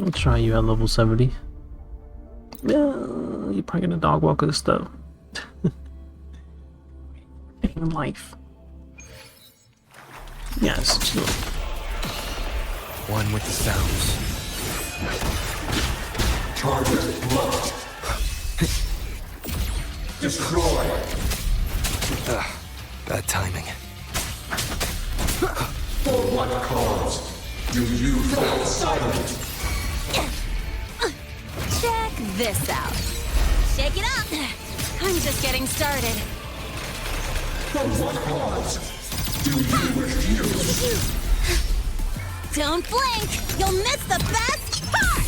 I'll try you at level 70. Yeah, you're probably gonna dog walk this though. In life. Yes, chill. One with the sounds. Target locked. Destroy. Bad timing. For what cause do you fall silent? Check this out. Shake it up. I'm just getting started. For what cause do you refuse? Don't blink. You'll miss the best part.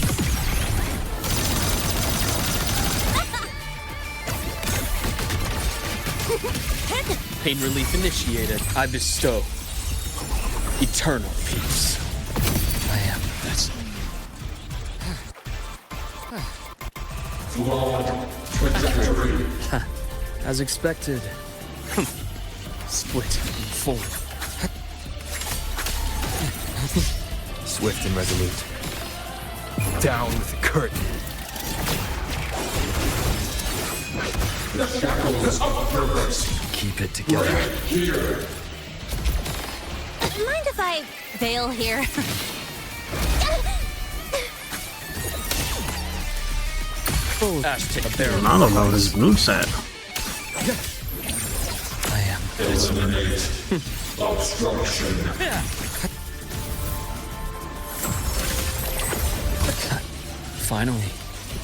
Pain relief initiated. I bestow eternal peace. I am this. Flawed trajectory. As expected. Split in four. Swift and resolute. Down with the curtain. The shackles of purpose. Keep it together. Here. Mind if I bail here? Full ash take a barrel. I don't know his moveset. I am. Eliminate. Obstruction. Finally.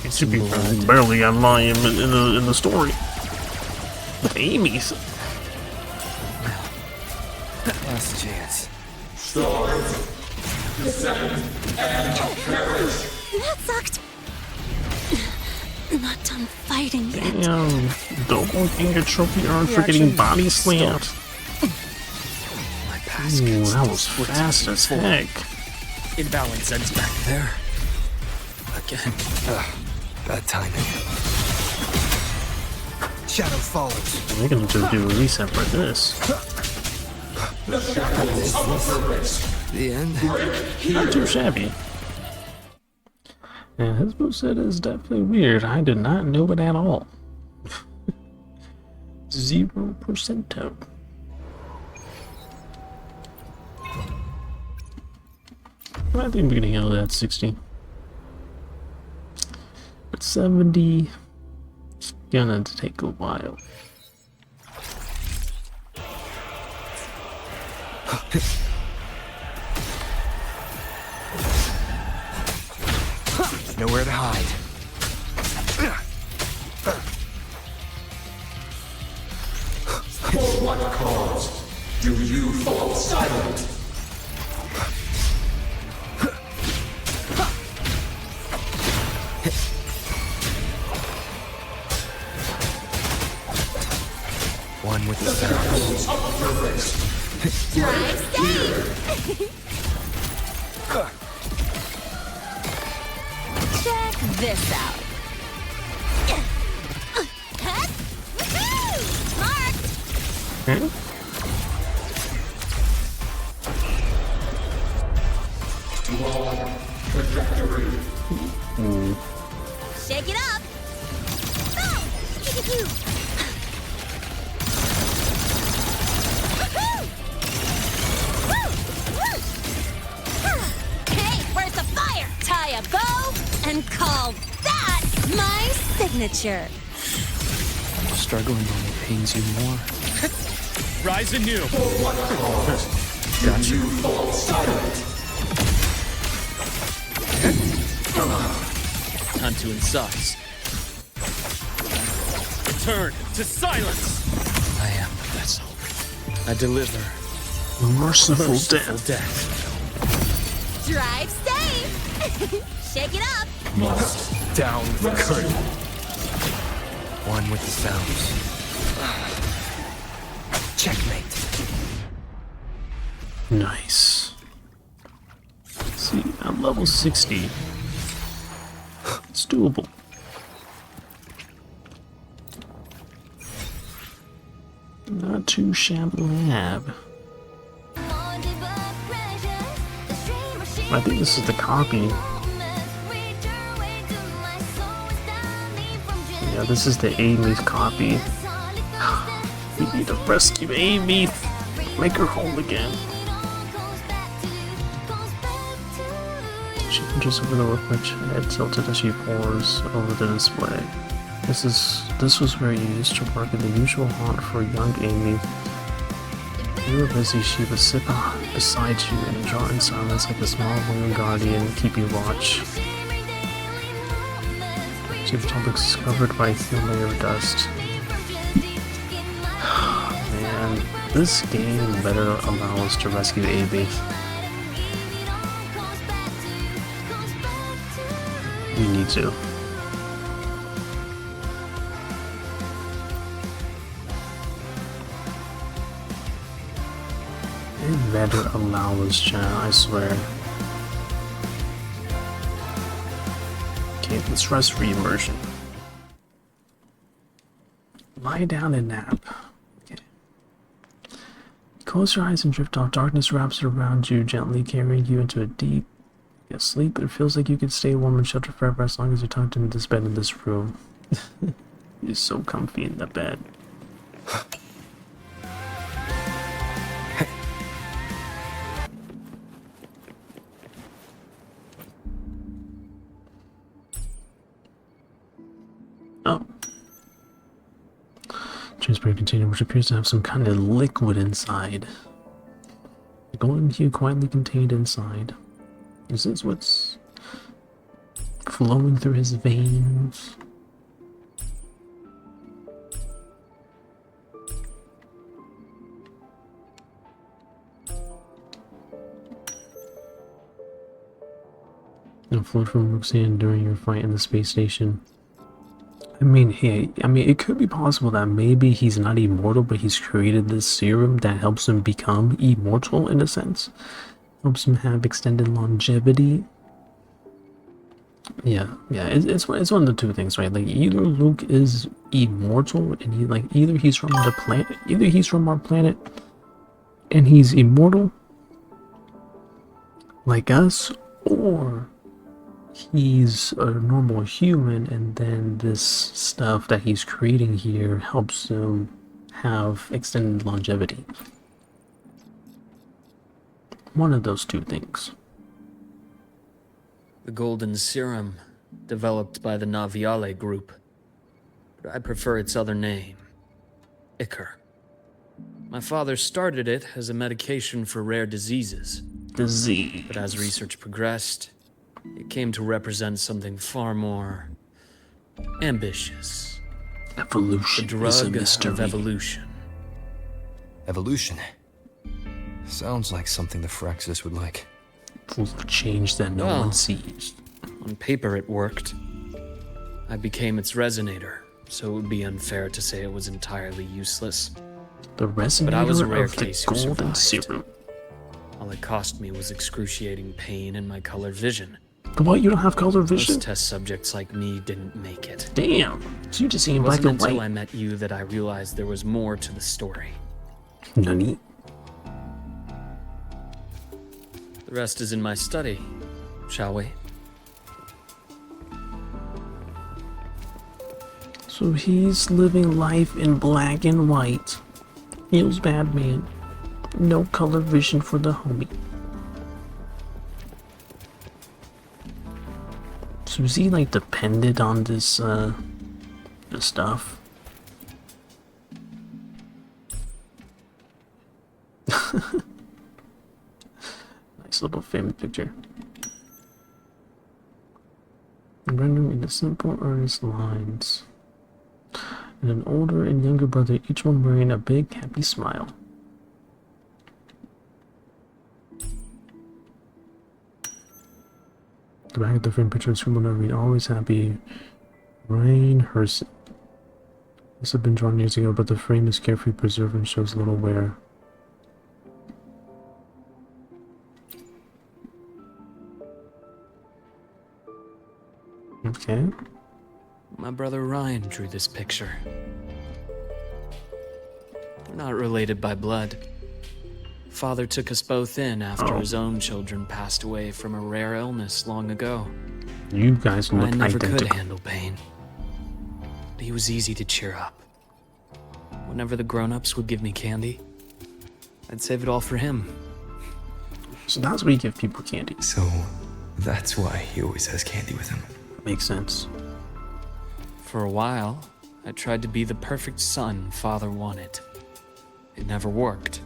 He should be barely online in the story. Amy's. Last chance. Starve. Descend and perish. That sucked. Not done fighting yet. Damn, double finger trophy earned for getting body slammed. My past Ooh, that was fast as heck. Imbalance ends back there. Again. Bad timing. Shadow follows. We're gonna just do a reset for this. The shackles of purpose. The end. Not too shabby. And his moveset is definitely weird. I did not know it at all. 0%. I think we're gonna handle that 60. But 70 is gonna take a while. Nowhere to hide. For what cause do you fall silent? One with the sounds. Of purpose. Drive safe. Check this out. Woohoo! Marked. Flawed trajectory. Shake it up. Oh, pew-pew-pew. Woohoo! Woo! Woo! Hey, where's the fire? Tie a bow and call that my signature. Struggling only pains you more. Rise anew. For what cause do you fall silent? Time to incise. Return to silence. I am the vessel. I deliver Merciful merciful death. Drive safe. Shake it up. Must Down with the curtain. One with the sounds. Checkmate. Nice. Let's see, I'm level 60. It's doable. Not too shabby-lab. I think this is the copy. Yeah, this is the Amy's copy. We need to rescue Amy. Make her whole again. She enters over the workbench, head tilted as she pours over the display. This was where you used to work in the usual haunt for young Amy. You were busy, she would sit beside you and draw in silence like a small winged guardian, keeping watch. She was discovered by a thin layer of dust. Man, this game better allow us to rescue Amy. We need to. It better allow us, chat, I swear. Okay, let's rest for immersion. Lie down and nap. Okay. Close your eyes and drift off. Darkness wraps around you, gently carrying you into a deep sleep. It feels like you could stay warm and sheltered forever as long as you're tucked into this bed in this room. You're so comfy in the bed. Oh. Transparent container which appears to have some kind of liquid inside. The golden hue quietly contained inside. Is this what's flowing through his veins? It flowed from Luke's hand during your fight in the space station. I mean, hey, it could be possible that maybe he's not immortal, but he's created this serum that helps him become immortal in a sense. Helps him have extended longevity. Yeah, it's one of the two things, right? Like either Luke is immortal and either he's from the planet, either he's from our planet and he's immortal like us, or he's a normal human and then this stuff that he's creating here helps him have extended longevity. One of those two things. The golden serum, developed by the Naviale group. But I prefer its other name, Ichor. My father started it as a medication for rare diseases. But as research progressed, it came to represent something far more ambitious. Evolution. The drug of evolution. Evolution? Sounds like something the Phyrexis would like. Full of change that no one sees. On paper it worked. I became its resonator, so it would be unfair to say it was entirely useless. The resonator but I was a rare of the case who golden survived. serum. All it cost me was excruciating pain and my color vision. What, you don't have color vision? Most test subjects like me didn't make it. Damn, so you just seeing It black wasn't and white. until I met you that I realized there was more to the story. Nani? The rest is in my study, shall we? So he's living life in black and white. Feels bad, man. No color vision for the homie. So is he like dependent on this stuff? Nice little family picture. Rendering into simple, earnest lines. And an older and younger brother, each one wearing a big, happy smile. The back of the frame picture is scribbled over, always happy, Ryan Herson. This had been drawn years ago, but the frame is carefully preserved and shows little wear. Okay. My brother Ryan drew this picture. We're not related by blood. Father took us both in after his own children passed away from a rare illness long ago. You guys look I never identical. could handle pain. But he was easy to cheer up. Whenever the grown-ups would give me candy, I'd save it all for him. So that's why you give people candy. So, that's why he always has candy with him. Makes sense. For a while, I tried to be the perfect son Father wanted. It never worked,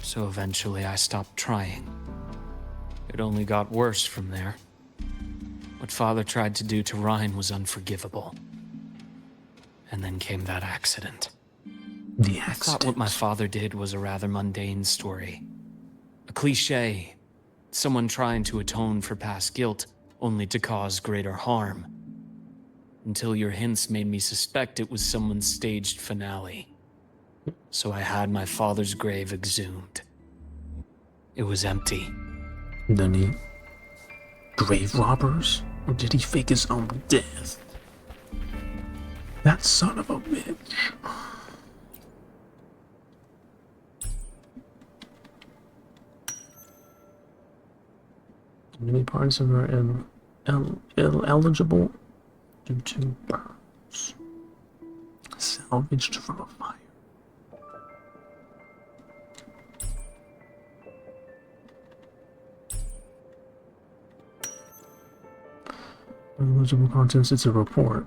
so eventually I stopped trying. It only got worse from there. What Father tried to do to Ryan was unforgivable. And then came that accident. The I accident. thought what my father did was a rather mundane story. A cliché. Someone trying to atone for past guilt, only to cause greater harm. Until your hints made me suspect it was someone's staged finale. So I had my father's grave exhumed. It was empty. Then he... grave robbers? Or did he fake his own death? That son of a bitch. Many parts of her eligible due to burns. Salvaged from a fire. Eligible contents, it's a report.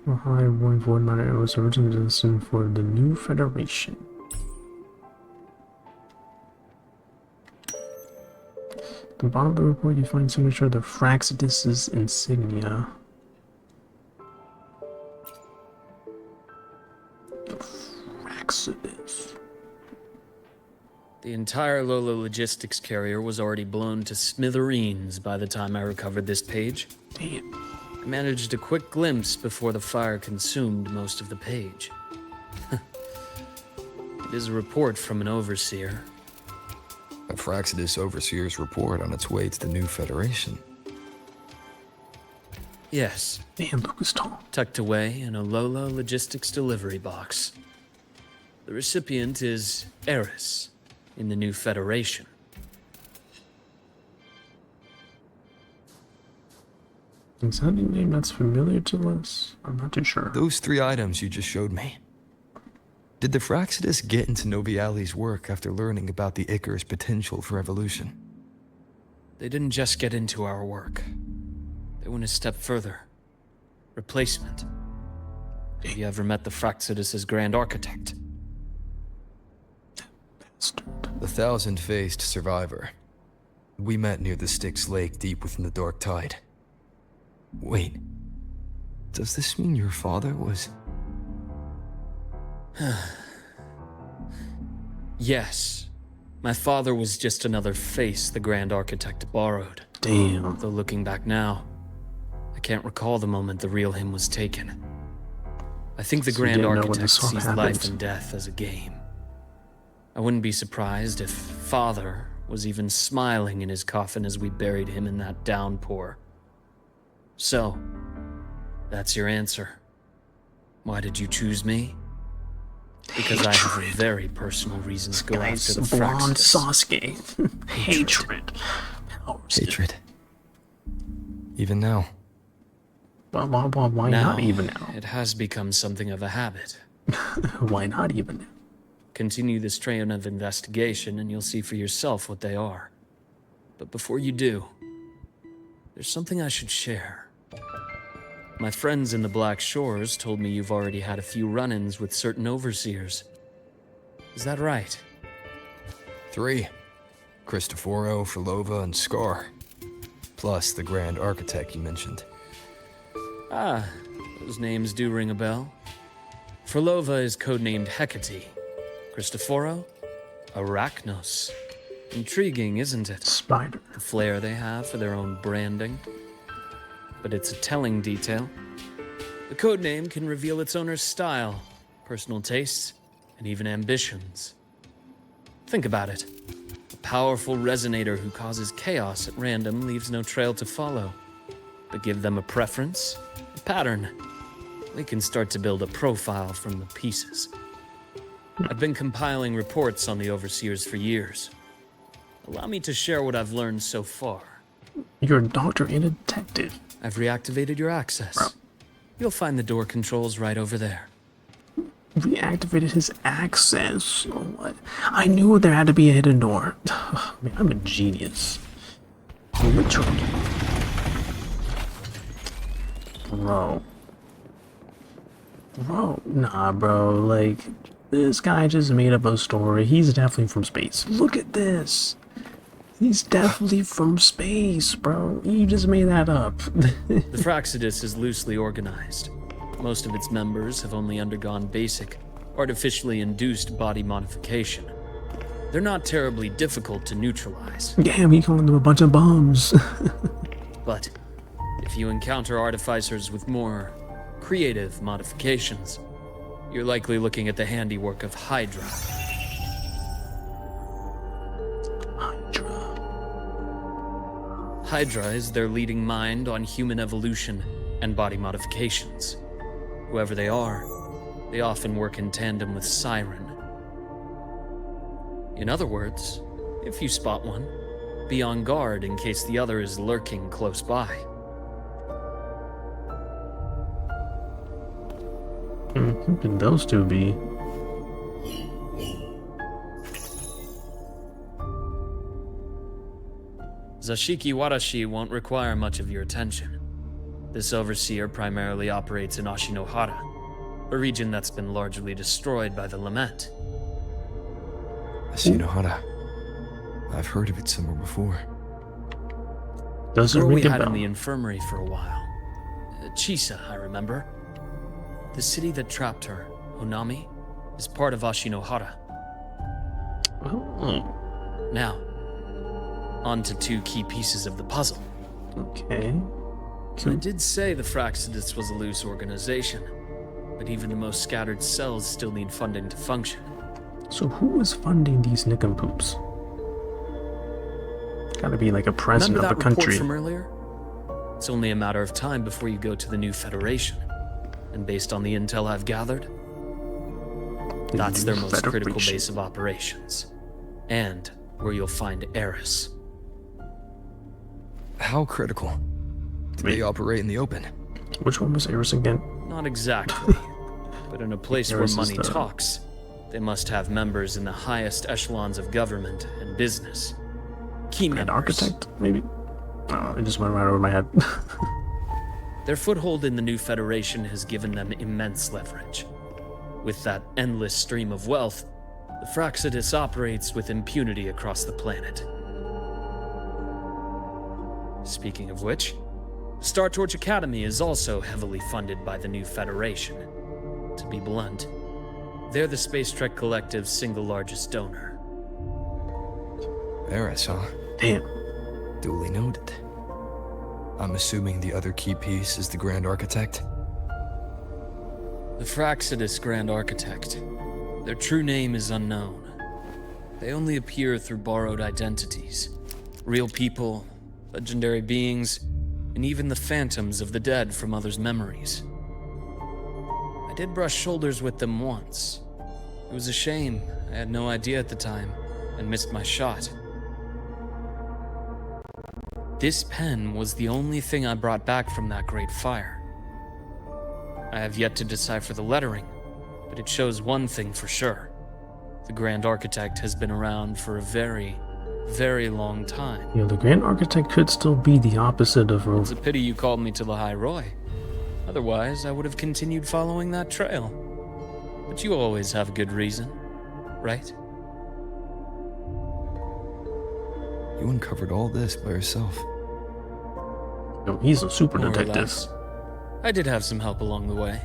A high one void matter was originally destined for the new Federation. At the bottom of the report, you find signature of the Fraxidus's insignia. The Fraxidus. The entire Lola logistics carrier was already blown to smithereens by the time I recovered this page. Damn. I managed a quick glimpse before the fire consumed most of the page. It is a report from an overseer. A Fraxidus Overseer's report on its way to the new Federation. Yes, Damn, Luuk is tall. tucked away in a Lola logistics delivery box. The recipient is Eris in the new Federation. Is that a name that's familiar to us? I'm not too sure. Those 3 items you just showed me. Did the Fraxidus get into Noviali's work after learning about the Icar's potential for evolution? They didn't just get into our work. They went a step further. Replacement. Have you ever met the Fraxidus's Grand Architect? Bastard. The 1,000-faced survivor. We met near the Styx Lake deep within the Dark Tide. Wait. Does this mean your father was... Yes. My father was just another face the Grand Architect borrowed. Damn. Though looking back now, I can't recall the moment the real him was taken. I think the So you Grand didn't know when Architect this all sees happened? life and death as a game. I wouldn't be surprised if Father was even smiling in his coffin as we buried him in that downpour. So, that's your answer. Why did you choose me? Because I have a very personal reason to go Guy's after the blonde Fraxidus. Sasuke. Hatred. hatred? Even now. Why Now, not even now? it has become something of a habit. Why not even now? Continue this train of investigation and you'll see for yourself what they are. But before you do, there's something I should share. My friends in the Black Shores told me you've already had a few run-ins with certain overseers. Is that right? 3. Cristoforo, Filova, and Scar. Plus the Grand Architect you mentioned. Ah, those names do ring a bell. Frolova is codenamed Hecate. Cristoforo? Arachnos. Intriguing, isn't it? Spider. The flair they have for their own branding. But it's a telling detail. The codename can reveal its owner's style, personal tastes, and even ambitions. Think about it. A powerful resonator who causes chaos at random leaves no trail to follow. But give them a preference, a pattern. We can start to build a profile from the pieces. I've been compiling reports on the Overseers for years. Allow me to share what I've learned so far. You're a doctor and a detective. I've reactivated your access. Bro. You'll find the door controls right over there. Reactivated his access. Oh, what? I knew there had to be a hidden door. Man, I'm a genius. Literally. Bro. Nah, bro. Like, this guy just made up a story. He's definitely from space. Look at this. He's definitely from space, bro. You just made that up. The Fraxidus is loosely organized. Most of its members have only undergone basic, artificially induced body modification. They're not terribly difficult to neutralize. Damn, he calling them a bunch of bums. But if you encounter artificers with more creative modifications, you're likely looking at the handiwork of Hydra. Hydra is their leading mind on human evolution and body modifications. Whoever they are, they often work in tandem with Siren. In other words, if you spot one, be on guard in case the other is lurking close by. Who could those two be? Zashiki Warashi won't require much of your attention. This overseer primarily operates in Ashinohara, a region that's been largely destroyed by the Lament. Ashinohara. I've heard of it somewhere before. Doesn't Girl we ring a had in bell. the infirmary for a while. Chisa, I remember. The city that trapped her, Honami, is part of Ashinohara. Oh, Now, on to two key pieces of the puzzle. okay. I did say the Fraxidus was a loose organization, but even the most scattered cells still need funding to function. So who is funding these nincompoops? Gotta be like a president Remember of that the report country. from earlier? It's only a matter of time before you go to the new Federation. And based on the intel I've gathered, that's their most critical Federation. base of operations. And where you'll find Eris. How critical? Do Wait. they operate in the open? Which one was Eris again? Not exactly. But in a place where Eris is money the- talks, they must have members in the highest echelons of government and business. Key Grand members. Architect, maybe? Oh, it just went right over my head. Their foothold in the new Federation has given them immense leverage. With that endless stream of wealth, the Fraxidus operates with impunity across the planet. Speaking of which, Star Torch Academy is also heavily funded by the new Federation. To be blunt, they're the Space Trek Collective's single largest donor. Eris, huh? Damn. Duly noted. I'm assuming the other key piece is the Grand Architect? The Fraxidus Grand Architect. Their true name is unknown. They only appear through borrowed identities. Real people, legendary beings, and even the phantoms of the dead from others' memories. I did brush shoulders with them once. It was a shame. I had no idea at the time, and missed my shot. This pen was the only thing I brought back from that great fire. I have yet to decipher the lettering, but it shows one thing for sure. The Grand Architect has been around for a very, very long time. You know, the Grand Architect could still be the opposite of It's a pity you called me to the High Roy. Otherwise, I would have continued following that trail. But you always have a good reason, right? You uncovered all this by yourself. No, he's a super More or detective. less. I did have some help along the way.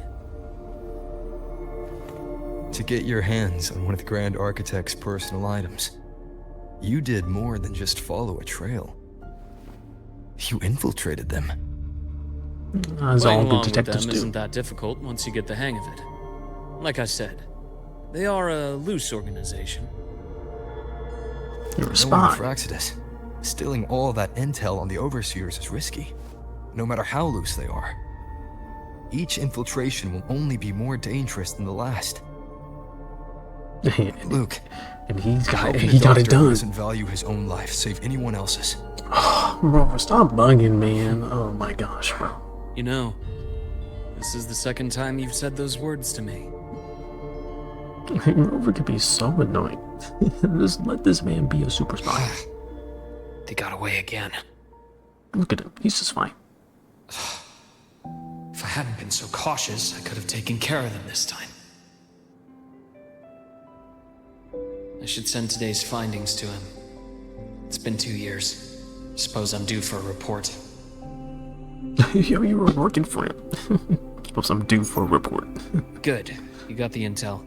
To get your hands on one of the Grand Architect's personal items, you did more than just follow a trail. You infiltrated them. As Playing all along good with detectives them do. isn't that difficult once you get the hang of it. Like I said, they are a loose organization. You're a No spy. Fraxidus. Stealing all that intel on the Overseers is risky, no matter how loose they are. Each infiltration will only be more dangerous than the last. Luke, And how can he a got it doctor who done. doesn't value his own life save anyone else's? Bro, stop bugging, man. Oh my gosh, bro. You know, This is the second time you've said those words to me. Rover could be so annoying. Just let this man be a super spy. They got away again. Look at him, he's just fine. If I hadn't been so cautious, I could have taken care of them this time. I should send today's findings to him. It's been 2 years. Suppose I'm due for a report. Yo, you were working for him. Suppose I'm due for a report. Good. You got the intel.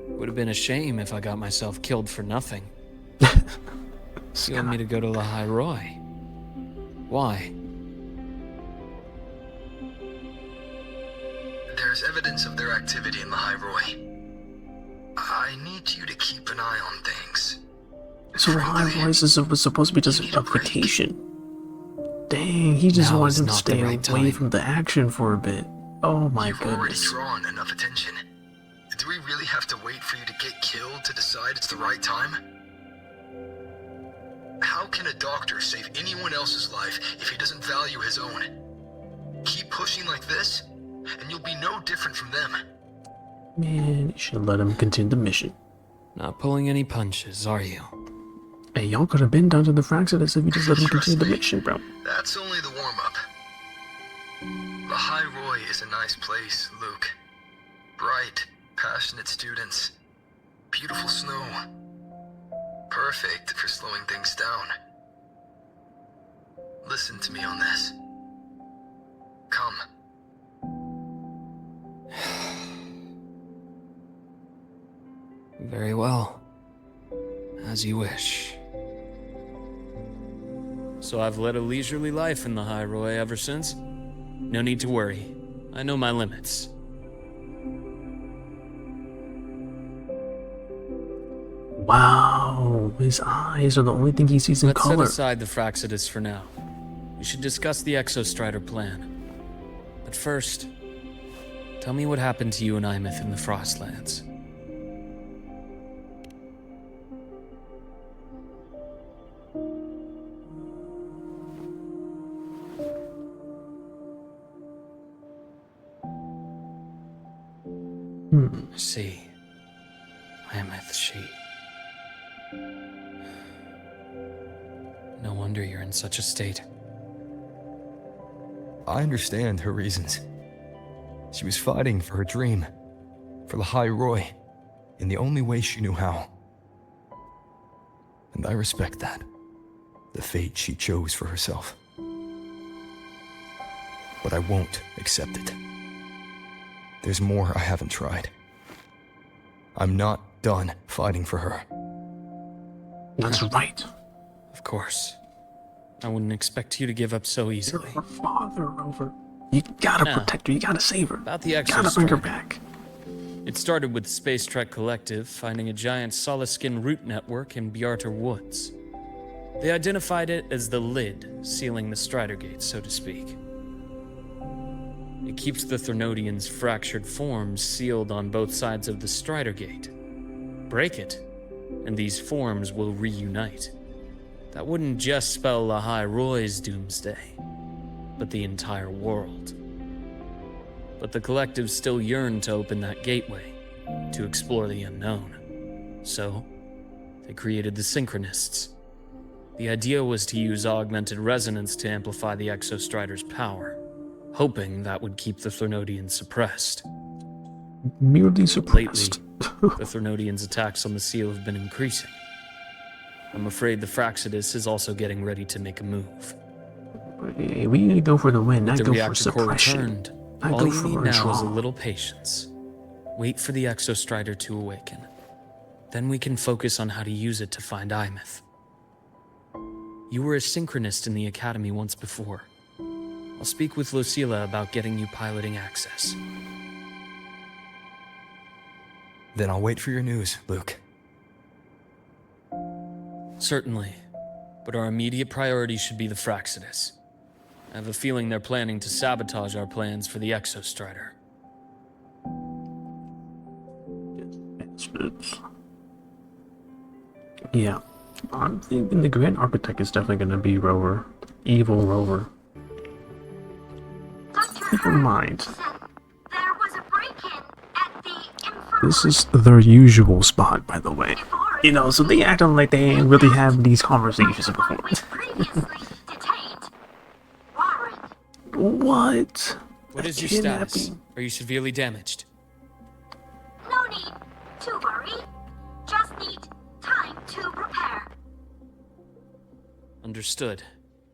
Would have been a shame if I got myself killed for nothing. You want me to go to Lahai Roy? Why? There's evidence of their activity in Lahai Roy. I need you to keep an eye on things. So Lahai Roy was supposed to be just a vacation. Dang, he just Now wanted is him to not the stay right away time. from the action for a bit. Oh my You've already goodness. drawn enough attention. Do we really have to wait for you to get killed to decide it's the right time? How can a doctor save anyone else's life if he doesn't value his own? Keep pushing like this, and you'll be no different from them. Man, you should let him continue the mission. Not pulling any punches, are you? Hey, y'all could have been down to the Fraxidus if you just let him Trust continue the me. mission, bro. That's only the warm-up. Lahai Roy is a nice place, Luke. Bright, passionate students. Beautiful snow. Perfect for slowing things down. Listen to me on this. Come. Very well. As you wish. So I've led a leisurely life in the High Roy ever since. No need to worry. I know my limits. Wow, his eyes are the only thing he sees in Let's color. set aside the Fraxidus for now. We should discuss the Exostrider plan. But first, tell me what happened to you and Imeth in the Frostlands. I see. Imeth, she. No wonder you're in such a state. I understand her reasons. She was fighting for her dream, for Lahai Roy, in the only way she knew how. And I respect that, the fate she chose for herself. But I won't accept it. There's more I haven't tried. I'm not done fighting for her. That's right. Of course. I wouldn't expect you to give up so You're easily. her father, Rover. You gotta Now, protect her, you gotta save her. About the You gotta bring her Exostrider. back. It started with the Space Trek Collective finding a giant solid-skin root network in Bjarter Woods. They identified it as the lid, sealing the Strider Gate, so to speak. It keeps the Thernodians' fractured forms sealed on both sides of the Strider Gate. Break it, and these forms will reunite. That wouldn't just spell Lahai Roy's doomsday, but the entire world. But the Collective still yearned to open that gateway, to explore the unknown. So, they created the Synchronists. The idea was to use augmented resonance to amplify the Exostrider's power, hoping that would keep the Thernodians suppressed. Merely Lately, suppressed. the Thernodians' attacks on the seal have been increasing. I'm afraid the Fraxidus is also getting ready to make a move. Hey, we need to go for the win, not The go for reactor core suppression. returned. I All go you for need a now is a draw. little patience. Wait for the Exostrider to awaken. Then we can focus on how to use it to find Imeth. You were a synchronist in the Academy once before. I'll speak with Lucilla about getting you piloting access. Then I'll wait for your news, Luke. Certainly. But our immediate priority should be the Fraxidus. I have a feeling they're planning to sabotage our plans for the Exostrider. Yeah. I'm thinking the Grand Architect is definitely gonna be Rover. Evil Rover. Never mind. This is their usual spot, by the way. You know, so they acting like they ain't really have these conversations before. What? What is your Kidnapping. status? Are you severely damaged? No need to worry. Just need time to prepare. Understood.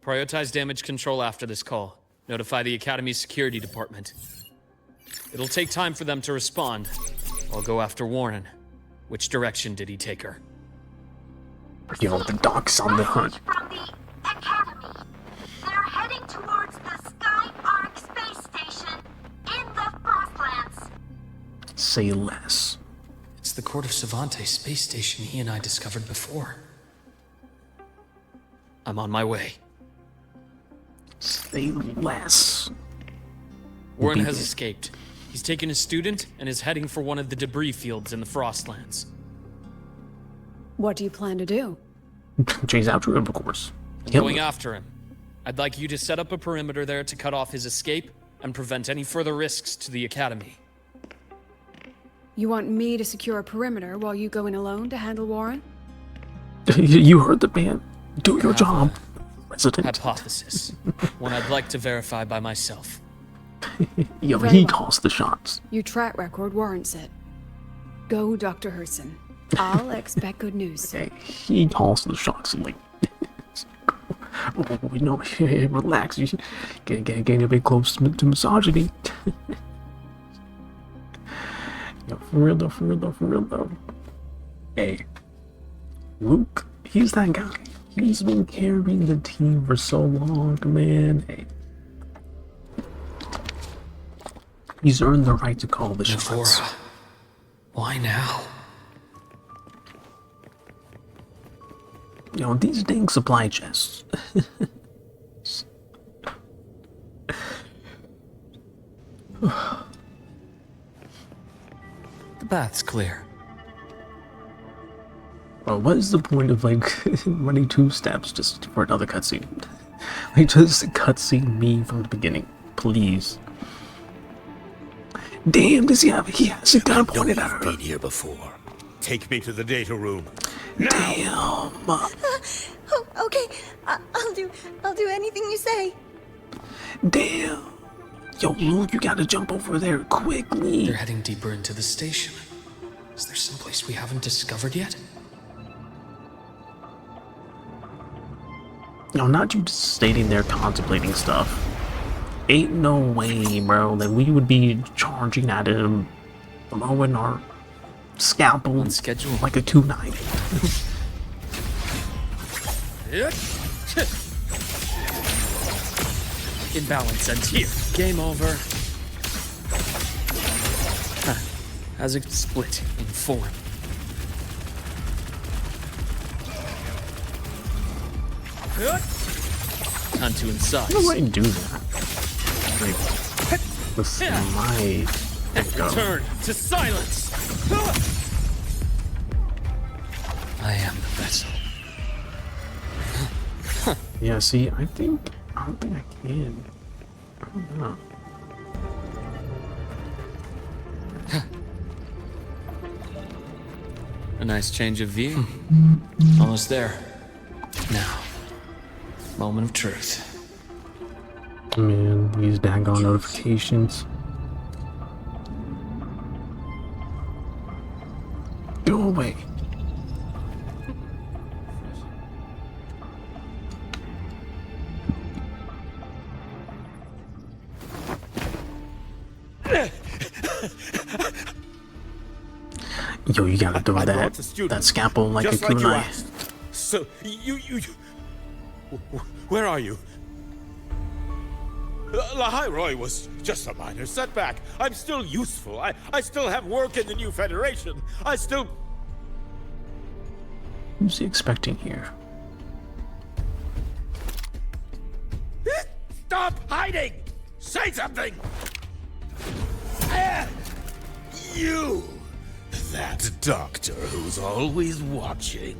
Prioritize damage control after this call. Notify the Academy's security department. It'll take time for them to respond. I'll go after Warren. Which direction did he take her? Yo, the doc's on the hunt. From the Academy. They're heading towards the Sky Arc space station in the Frostlands. Say less. It's the Court of Savante space station he and I discovered before. I'm on my way. Say less. Warren has Obedient. escaped. He's taken a student and is heading for one of the debris fields in the Frostlands. What do you plan to do? Chase after him, of course. I'm Kill going him. after him. I'd like you to set up a perimeter there to cut off his escape and prevent any further risks to the Academy. You want me to secure a perimeter while you go in alone to handle Warren? You heard the man. Do your job, Resident. Hypothesis. One I'd like to verify by myself. Yo, Very he well. calls the shots. Your track record warrants it. Go, Dr. Herson. I'll expect good news. Okay, he calls the shots. Like, oh, you know, relax. You getting a bit close to misogyny. Yo, for real though. Hey, Luke, he's that guy. He's been carrying the team for so long, man. Hey. He's earned the right to call the shots. Navora. Why now? You know, these dang supply chests. The bath's clear. Well, what is the point of, like, running 2 steps just for another cutscene? Like, just cutscene me from the beginning, please. Damn, does he has a gun pointed at her. Been here before. Take me to the data room. Damn. Oh, okay. I'll do anything you say. Damn. Yo, Luke, you gotta jump over there quickly. They're heading deeper into the station. Is there someplace we haven't discovered yet? No, not you just standing there contemplating stuff. Ain't no way, bro, that we would be charging at him, throwing our scalpel On schedule. like a kunai. Imbalance ends here. Game over. Huh. As it split in form. Time to incise. Why would I do that? Like, with my go. Turn to silence. I am the vessel. Yeah, see, I don't think I can. I don't know. A nice change of view. Almost there. Now, moment of truth. Man, these daggone notifications. Go away. Yo, you gotta throw I that brought the student, that scalpel like just a like you kunai. asked. So, where are you? Lahairoi was just a minor setback. I'm still useful. I still have work in the new Federation. I still... Who's he expecting here? Stop hiding! Say something! Ah! You! That doctor who's always watching.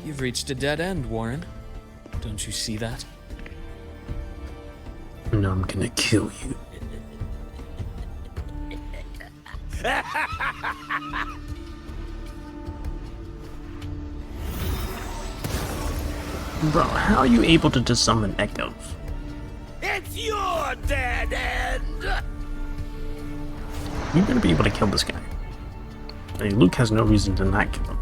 You've reached a dead end, Warren. Don't you see that? No, I'm gonna kill you. Bro, how are you able to just summon echoes? It's your dead end! You're gonna be able to kill this guy. I mean, Luke has no reason to not kill him.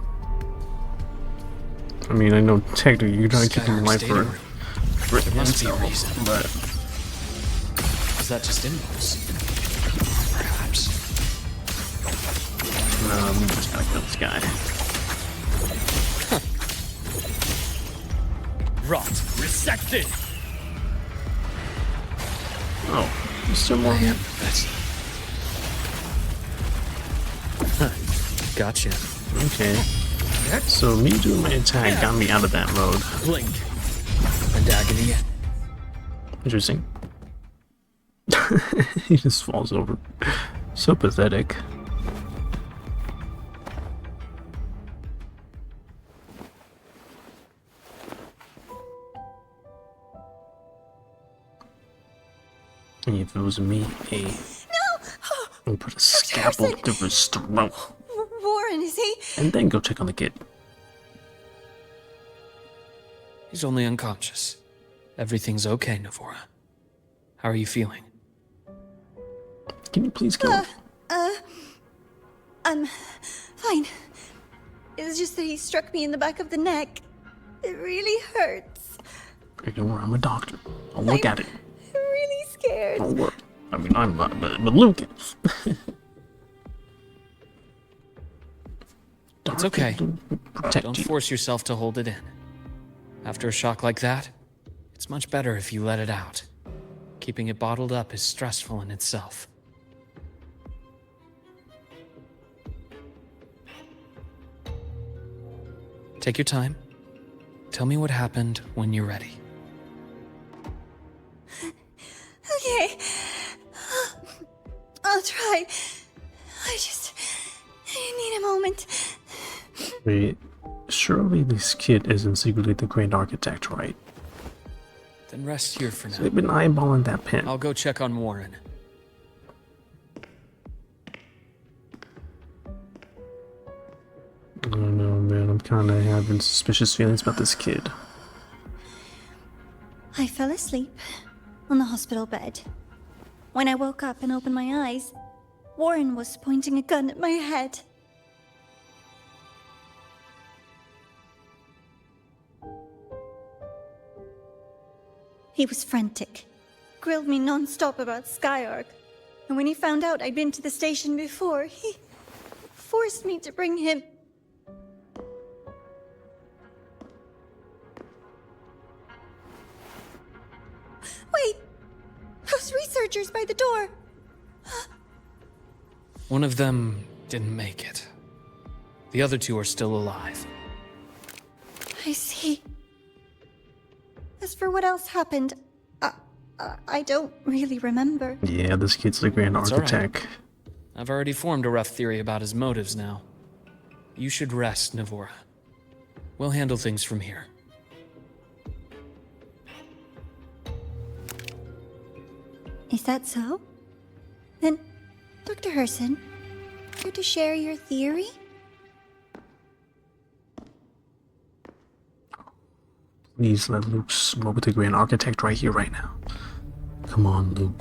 I mean, I know technically you're trying to keep him alive for There must be a reason. but Is that just impulse? Perhaps. no, we just gotta kill this guy. Rot. Resected! Oh, there's still more. Gotcha. Okay. So me doing my attack got me out of that mode. Blink. And agony. Interesting. He just falls over. So pathetic. If it was me, I'll put a scalpel through his throat. Warren, is he? And then go check on the kid. He's only unconscious. Everything's okay, Navora. How are you feeling? Can you please kill him? I'm fine. It's just that he struck me in the back of the neck. It really hurts. Okay, don't worry, I'm a doctor. I'll look at it. I'm really scared. Don't worry. I mean, I'm not, but Luke is. It's okay. Protect Don't you. force yourself to hold it in. After a shock like that, it's much better if you let it out. Keeping it bottled up is stressful in itself. Take your time. Tell me what happened when you're ready. Okay. I'll try. I need a moment. Wait, surely this kid isn't secretly the Grand Architect, right? Then rest here for They've now. been eyeballing that pin. I'll go check on Warren. I don't know, man. I'm kind of having suspicious feelings about this kid. I fell asleep on the hospital bed. When I woke up and opened my eyes, Warren was pointing a gun at my head. He was frantic, grilled me non-stop about Skyark, and when he found out I'd been to the station before, he forced me to bring him. Wait! Those researchers by the door! One of them didn't make it. The other two are still alive. I see. As for what else happened, I don't really remember. Yeah, this kid's the Grand That's all right. Architect. I've already formed a rough theory about his motives now. You should rest, Navora. We'll handle things from here. Is that so? Then, Dr. Herson, care to share your theory? Please let Luke smoke with the Grand Architect right here, right now. Come on, Luke.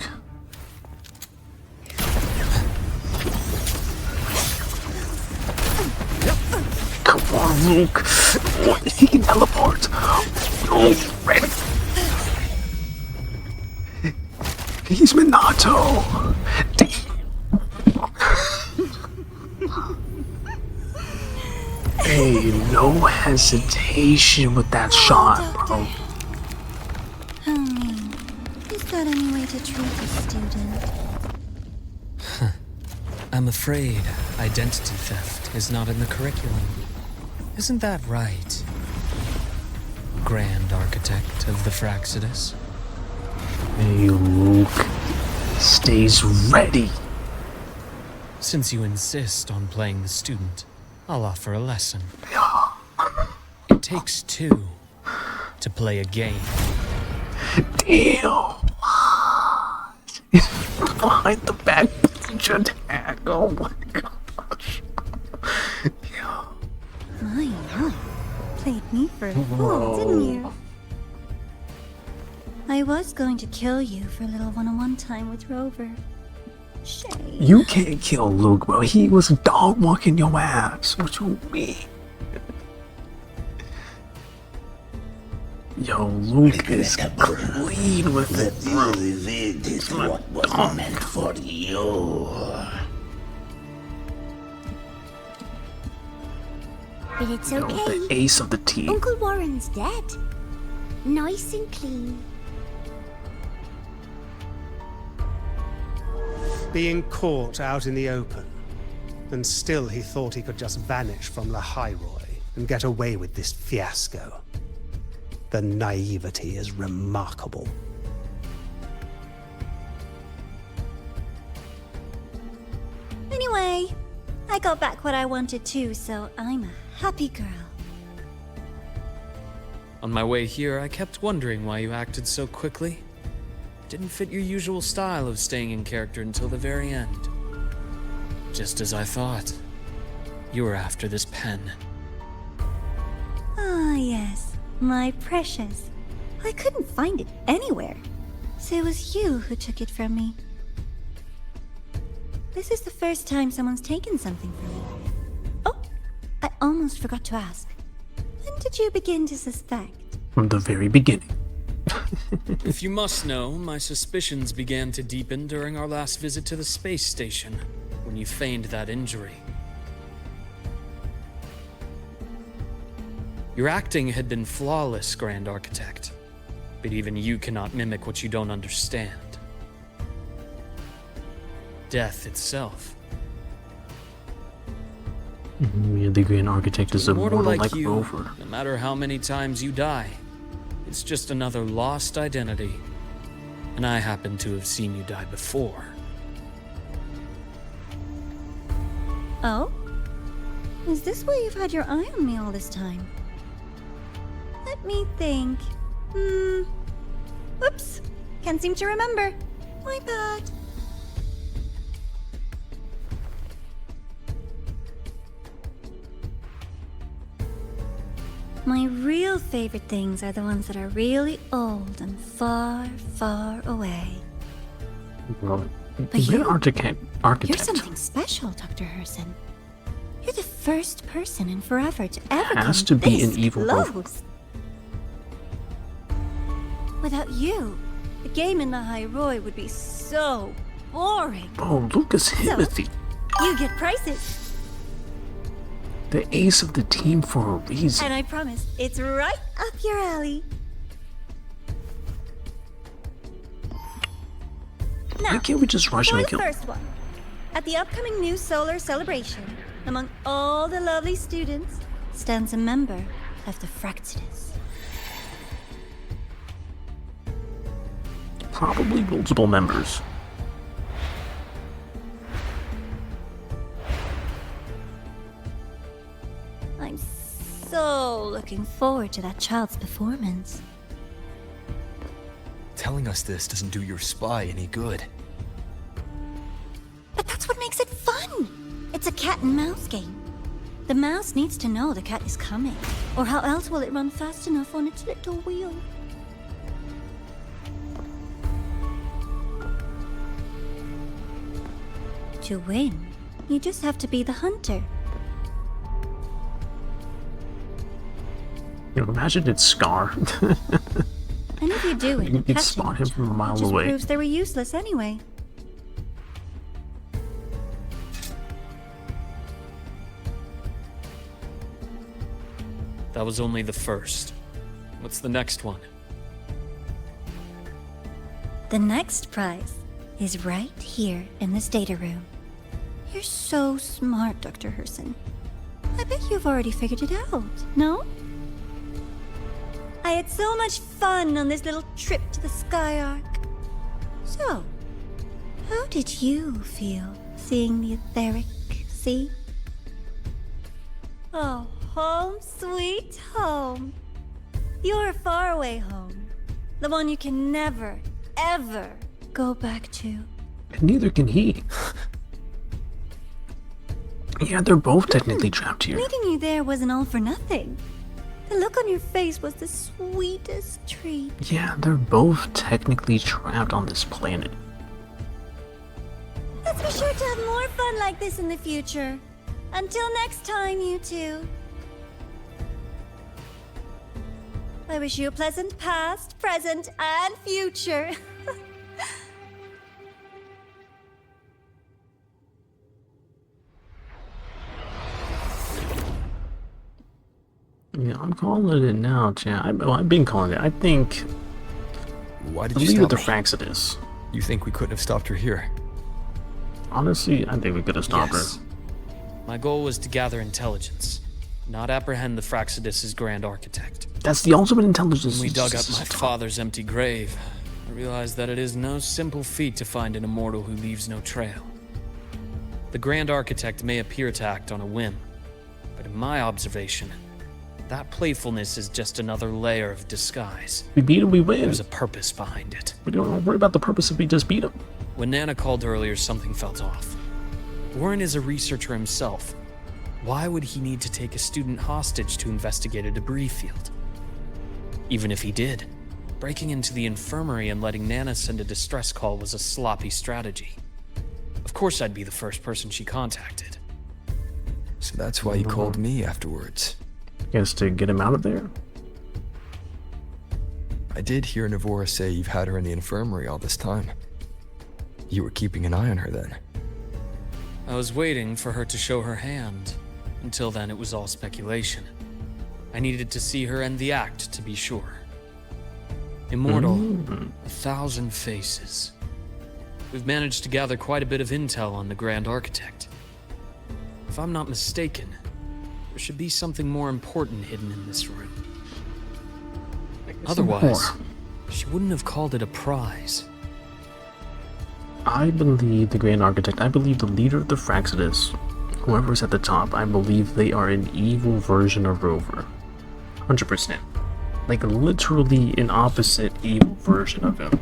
Come on, Luke. He can teleport. Oh, ready. He's Minato. Hey, no hesitation with that shot, bro. Is that any way to treat a student? I'm afraid identity theft is not in the curriculum. Isn't that right, Grand Architect of the Fraxidus? Hey, Luke. Stays ready. Since you insist on playing the student, I'll offer a lesson. It takes two to play a game. Damn. Behind the back attack. Oh my god. played me for a fool, didn't you? I was going to kill you for a little one-on-one time with Rover. Shame. You can't kill Luke, bro. He was dog walking your ass. What you mean? Yo, Luke is clean with it, bro. event is what was meant for you. But it's Yo, okay. the ace of the team. Uncle Warren's dead. Nice and clean. Being caught out in the open, and still he thought he could just vanish from La Highroy and get away with this fiasco. The naivety is remarkable. Anyway, I got back what I wanted too, so I'm a happy girl. On my way here, I kept wondering why you acted so quickly. Didn't fit your usual style of staying in character until the very end. Just as I thought. You were after this pen. Ah, yes, my precious. I couldn't find it anywhere, so it was you who took it from me. This is the first time someone's taken something from me. Oh, I almost forgot to ask. When did you begin to suspect? From the very beginning. If you must know, my suspicions began to deepen during our last visit to the space station, when you feigned that injury. Your acting had been flawless, Grand Architect, but even you cannot mimic what you don't understand. Death itself. Yeah, the Grand Architect is Immortal immortal like like you, Rover. no matter how many times you die, it's just another lost identity. And I happen to have seen you die before. Oh? Is this why you've had your eye on me all this time? Let me think. Whoops. Can't seem to remember. My bad. My real favorite things are the ones that are really old and far, far away. Well, But the Grand you- Architect. You're something special, Dr. Herson. You're the first person in forever to ever Has come to be this an evil close. wolf. Without you, the game in the High Roy would be so boring. Oh, Lucas Himothy. You get prizes, The ace of the team for a reason. and I promise it's right up your alley. Why Now, can't we just rush for and the kill? first one, at the upcoming new solar celebration, among all the lovely students, stands a member of the Fractidus. Probably multiple members. I'm so looking forward to that child's performance. Telling us this doesn't do your spy any good. But that's what makes it fun! It's a cat and mouse game. The mouse needs to know the cat is coming, or how else will it run fast enough on its little wheel? To win, you just have to be the hunter. You know, imagine it's Scar. And if you do it, You could catching spot the him from a child mile just away. proves they were useless anyway. That was only the first. What's the next one? The next prize is right here in this data room. You're so smart, Dr. Herson. I bet you've already figured it out, no? I had so much fun on this little trip to the Sky Arc. So, how did you feel seeing the etheric sea? Oh, home sweet home. Your faraway home. The one you can never, ever go back to. And neither can he. Yeah, they're both technically trapped here. Meeting you there wasn't all for nothing. The look on your face was the sweetest treat. Yeah, they're both technically trapped on this planet. Let's be sure to have more fun like this in the future. Until next time, you two. I wish you a pleasant past, present, and future. Yeah, I'm calling it now, chat. I've been calling it. I think Why did the you leader of stop the me? Fraxidus. You think we couldn't have stopped her here? Honestly, I think we could have stopped Yes. her. My goal was to gather intelligence, not apprehend the Fraxidus' grand architect. That's the ultimate intelligence. When we dug up my father's empty grave, I realized that it is no simple feat to find an immortal who leaves no trail. The grand architect may appear to act on a whim, but in my observation, that playfulness is just another layer of disguise. We beat him, we win. There's a purpose behind it. We don't worry about the purpose if we just beat him. When Nana called earlier, something felt off. Warren is a researcher himself. Why would he need to take a student hostage to investigate a debris field? Even if he did, breaking into the infirmary and letting Nana send a distress call was a sloppy strategy. Of course I'd be the first person she contacted. So that's why you called me afterwards. Guess to get him out of there. I did hear Navora say you've had her in the infirmary all this time. You were keeping an eye on her then. I was waiting for her to show her hand. Until then, it was all speculation. I needed to see her end the act to be sure. Immortal, 1,000 faces. We've managed to gather quite a bit of intel on the Grand Architect. If I'm not mistaken, there should be something more important hidden in this room. Otherwise, she wouldn't have called it a prize. I believe the Grand Architect, I believe the leader of the Fraxidus, whoever's at the top, I believe they are an evil version of Rover. 100%. Like literally an opposite evil version of him.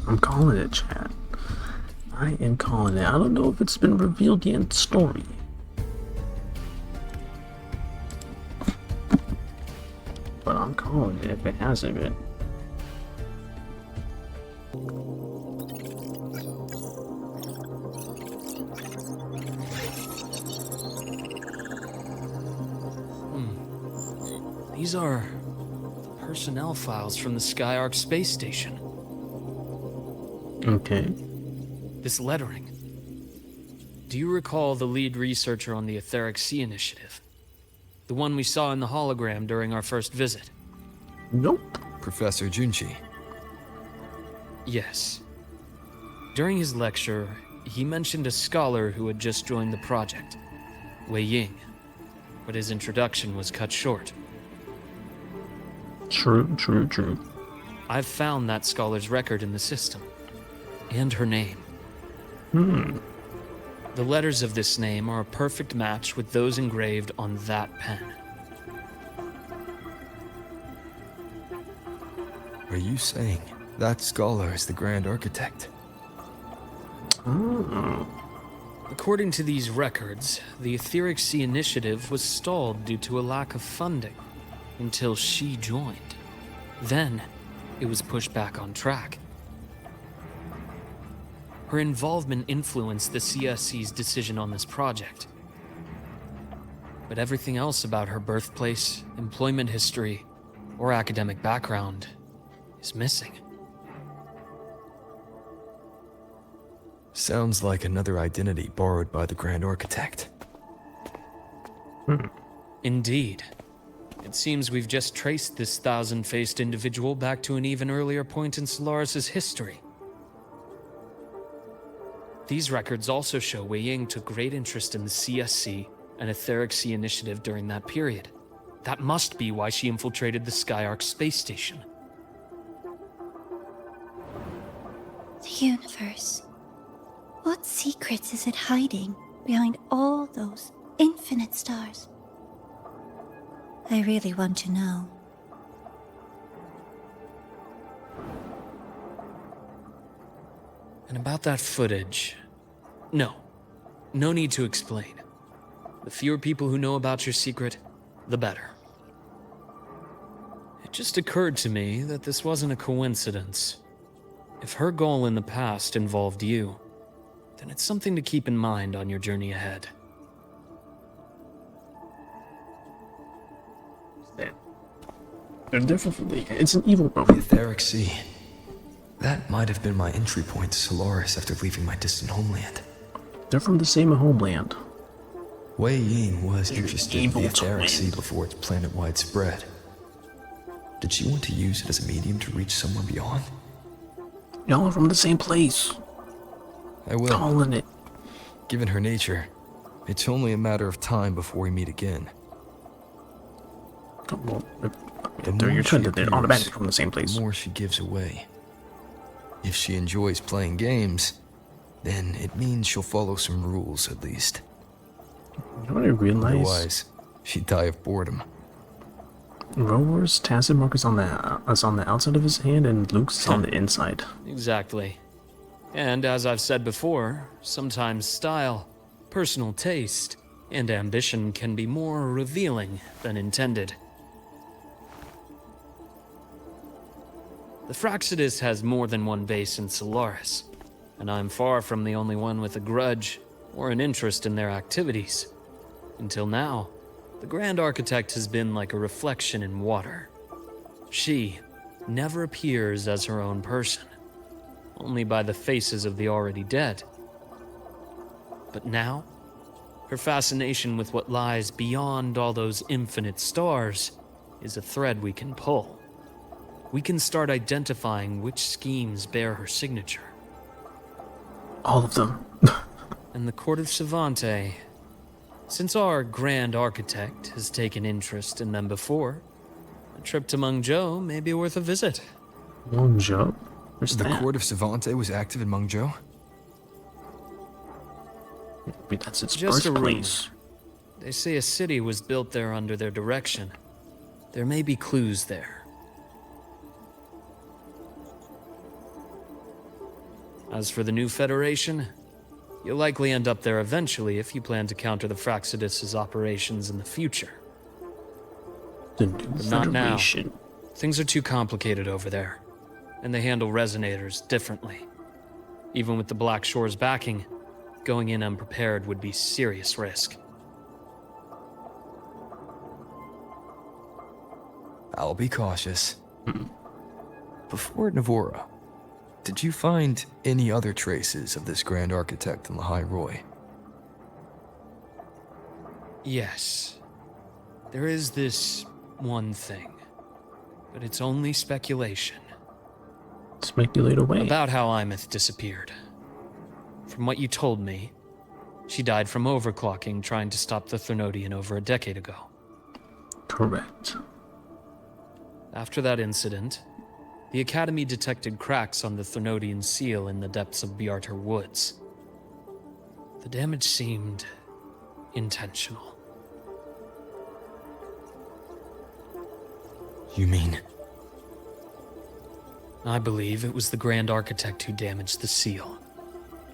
I'm calling it, chat. I am calling it. I don't know if it's been revealed yet in the story. But I'm calling it if it hasn't been. These are personnel files from the Skyark space station. Okay. This lettering. Do you recall the lead researcher on the Etheric Sea Initiative? The one we saw in the hologram during our first visit? Nope. Professor Junchi. Yes. During his lecture, he mentioned a scholar who had just joined the project, Wei Ying, but his introduction was cut short. True. I've found that scholar's record in the system, and her name. The letters of this name are a perfect match with those engraved on that pen. Are you saying that scholar is the Grand Architect? According to these records, the Etheric Sea Initiative was stalled due to a lack of funding until she joined. Then, it was pushed back on track. Her involvement influenced the CSC's decision on this project. But everything else about her birthplace, employment history, or academic background is missing. Sounds like another identity borrowed by the Grand Architect. Indeed. It seems we've just traced this thousand-faced individual back to an even earlier point in Solaris' history. These records also show Wei Ying took great interest in the CSC and Etheric Sea Initiative during that period. That must be why she infiltrated the Skyark space station. The universe. What secrets is it hiding behind all those infinite stars? I really want to know. And about that footage... No need to explain. The fewer people who know about your secret, the better. It just occurred to me that this wasn't a coincidence. If her goal in the past involved you, then it's something to keep in mind on your journey ahead. They're definitely. It's an evil The movie. Etheric Sea. That might have been my entry point to Solaris after leaving my distant homeland. They're from the same homeland. Wei Ying was interested in the evil Etheric Sea twin. before its planet-wide spread. Did she want to use it as a medium to reach somewhere beyond? Y'all are from the same place. I will. Calling it. Given her nature, it's only a matter of time before we meet again. Well, The they're more your she twin. They're appears, automatically from the same place. The more she gives away. If she enjoys playing games, then it means she'll follow some rules at least. You know what I realized? Otherwise, she'd die of boredom. Rowar's tacit mark is on the outside of his hand, and Luke's is on the inside. Exactly. And as I've said before, sometimes style, personal taste, and ambition can be more revealing than intended. The Fraxidus has more than one base in Solaris, and I'm far from the only one with a grudge or an interest in their activities. Until now, the Grand Architect has been like a reflection in water. She never appears as her own person, only by the faces of the already dead. But now, her fascination with what lies beyond all those infinite stars is a thread we can pull. We can start identifying which schemes bear her signature. All of them. And the Court of Savante, since our Grand Architect has taken interest in them before, a trip to Mengzhou may be worth a visit. Mengzhou? Where's The that? court of Savante was active in Mengzhou? Wait, that's its Just a birthplace. They say a city was built there under their direction. There may be clues there. As for the new Federation, you'll likely end up there eventually if you plan to counter the Fraxidus' operations in the future. The new not now. Federation. Things are too complicated over there, and they handle resonators differently. Even with the Black Shore's backing, going in unprepared would be serious risk. I'll be cautious. Before Navora, did you find any other traces of this Grand Architect in the High Roy? Yes. There is this one thing, but it's only speculation. Speculate away. About how Imeth disappeared. From what you told me, she died from overclocking trying to stop the Thernodian over a decade ago. Correct. After that incident, the Academy detected cracks on the Thernodian seal in the depths of Biarter Woods. The damage seemed intentional. You mean? I believe it was the Grand Architect who damaged the seal,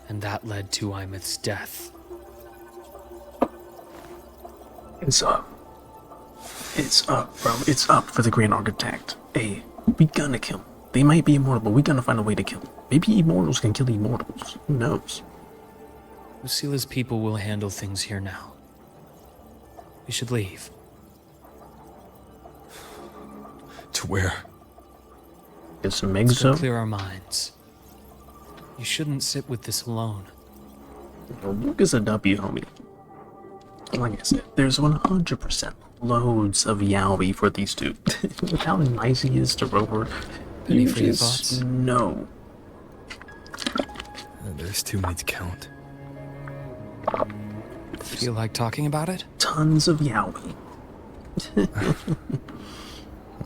and that led to Imeth's death. It's up. It's up, bro. It's up for the Grand Architect. Hey, we gonna kill him. They might be immortal, but we gonna find a way to kill him. Maybe immortals can kill immortals. Who knows? Lucila's people will handle things here now. We should leave. To where? Get some Let's go Megzo. clear our minds. You shouldn't sit with this alone. Luke is a W, homie. Like I said, there's 100% loads of yaoi for these two. With how nice he is to Rover, Penny you for your just thoughts? know. There's too many to count. Feel like talking about it? Tons of yaoi.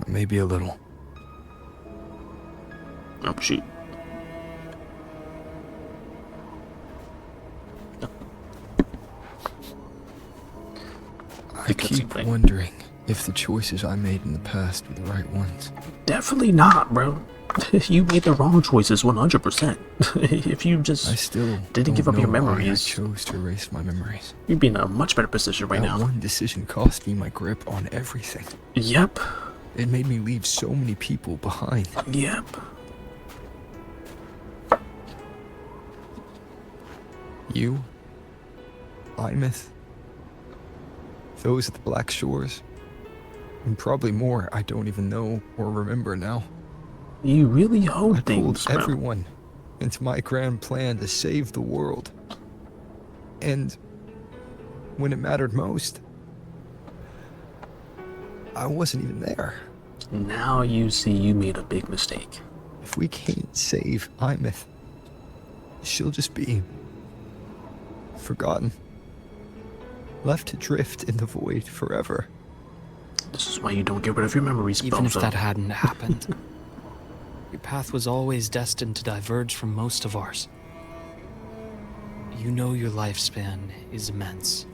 Maybe a little. Oh, shoot. I keep play. wondering if the choices I made in the past were the right ones. Definitely not, bro. You made the wrong choices 100%. If you I just still didn't give don't up your know why I memories, chose to erase my memories. you'd be in a much better position right That now. one decision cost me my grip on everything. Yep. It made me leave so many people behind. Yep. You, Imeth, those at the Black Shores, and probably more I don't even know or remember now. You really I hold pulled things, bro. everyone into my grand plan to save the world. And when it mattered most, I wasn't even there. Now you see you made a big mistake. If we can't save Imeth, she'll just be forgotten, left to drift in the void forever. This is why you don't get rid of your memories, Even if bozo. that hadn't happened, your path was always destined to diverge from most of ours. You know your lifespan is immense.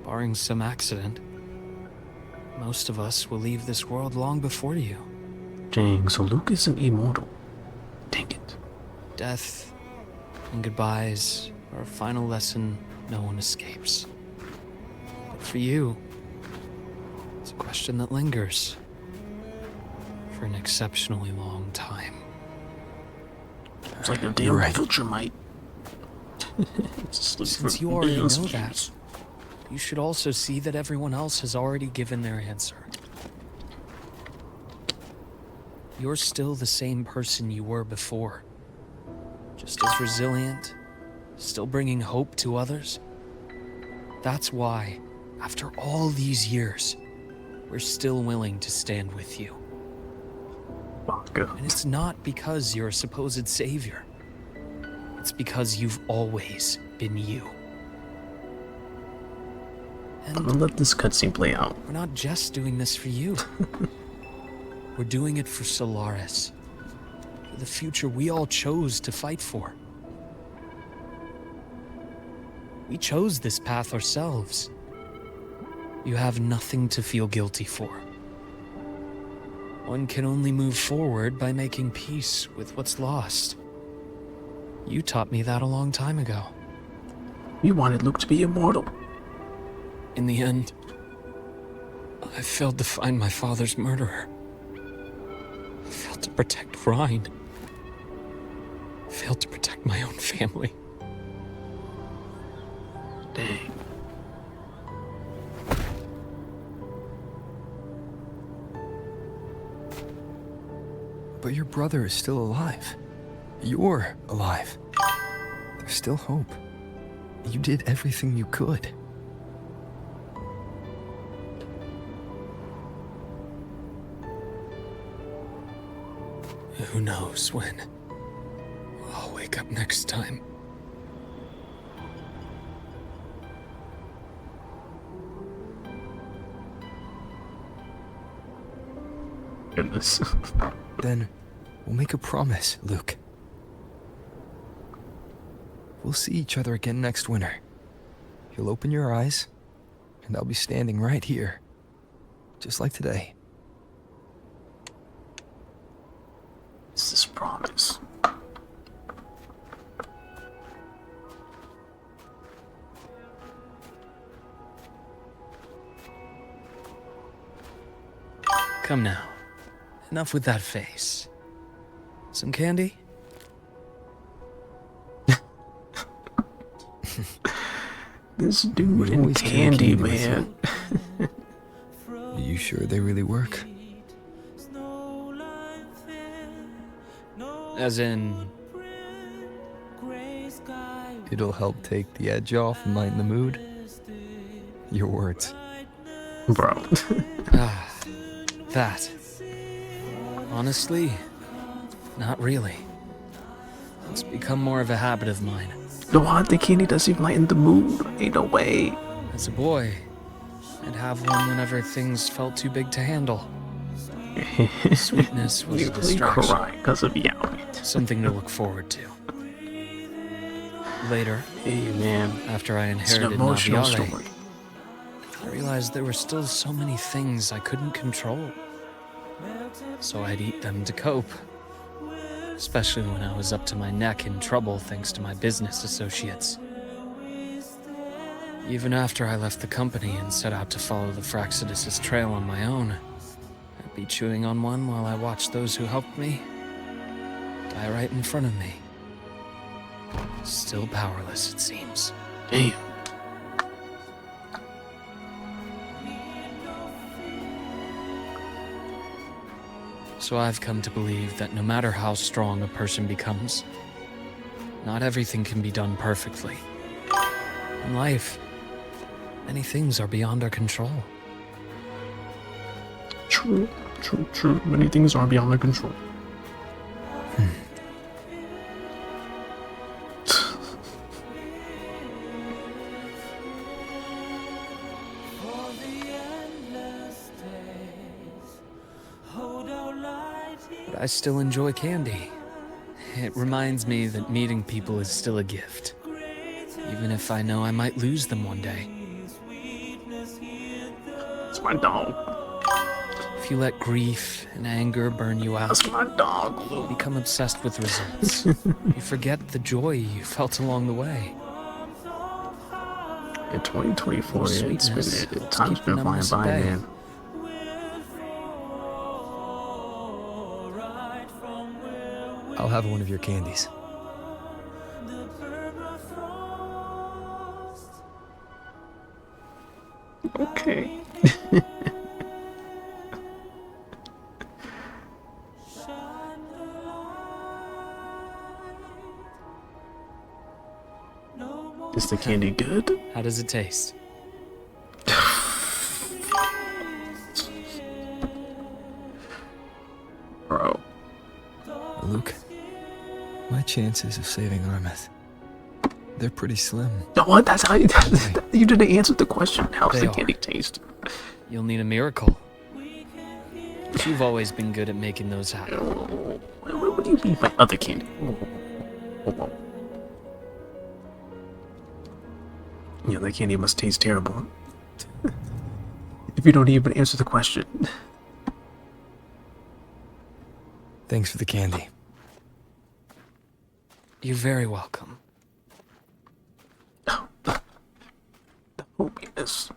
Barring some accident, most of us will leave this world long before you. Dang, so Luke isn't immortal. Dang it. Death and goodbyes are a final lesson no one escapes. But for you, it's a question that lingers for an exceptionally long time. It's like a You're damn right. filter might. Since you already know that, you should also see that everyone else has already given their answer. You're still the same person you were before. Just as resilient, still bringing hope to others. That's why, after all these years, we're still willing to stand with you. And it's not because you're a supposed savior. It's because you've always been you. I'm gonna let this cutscene play out. We're not just doing this for you. We're doing it for Solaris. For the future we all chose to fight for. We chose this path ourselves. You have nothing to feel guilty for. One can only move forward by making peace with what's lost. You taught me that a long time ago. We wanted Luke to be immortal. In the end, I failed to find my father's murderer. I failed to protect Rhine. I failed to protect my own family. Dang. But your brother is still alive. You're alive. There's still hope. You did everything you could. Who knows when I'll wake up next time. Goodness. Then we'll make a promise, Luke. We'll see each other again next winter. You'll open your eyes, and I'll be standing right here, just like today. It's this promise. Come now. Enough with that face. Some candy? This dude We'd and always carry candy, with man. Are you sure they really work? As in, It'll help take the edge off and lighten the mood? Your words. Bro. that. Honestly, not really. It's become more of a habit of mine. No, the candy doesn't even lighten the mood. Ain't no way. As a boy, I'd have one whenever things felt too big to handle. Sweetness was You a really distraction. cry because of Yowie. Something to look forward to. Later, Hey, man. after I It's an inherited emotional Naviale, story. I realized there were still so many things I couldn't control. So I'd eat them to cope. especially when I was up to my neck in trouble thanks to my business associates. Even after I left the company and set out to follow the Fraxidus' trail on my own, I'd be chewing on one while I watched those who helped me die right in front of me. Still powerless, it seems. Damn. So I've come to believe that no matter how strong a person becomes, not everything can be done perfectly. In life, many things are beyond our control. True. Many things are beyond our control. But I still enjoy candy. It reminds me that meeting people is still a gift, even if I know I might lose them one day. It's my dog. If you let grief and anger burn you out, That's my dog, you Luke. become obsessed with results. You forget the joy you felt along the way. In 2024, Sweetness time's keep been flying numbness at by, bay. man. I'll have one of your candies. Okay. Is the candy good? How does it taste? Bro. Luke, my chances of saving Armeth, they're pretty slim. No, what? That's how you you didn't answer the question. How's They the are. candy taste? You'll need a miracle. But you've always been good at making those happen. What do you mean by other candy? Whoa. Yeah, that candy must taste terrible. If you don't even answer the question. Thanks for the candy. You're very welcome. The hominess.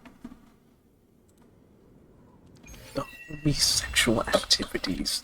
The homosexual activities.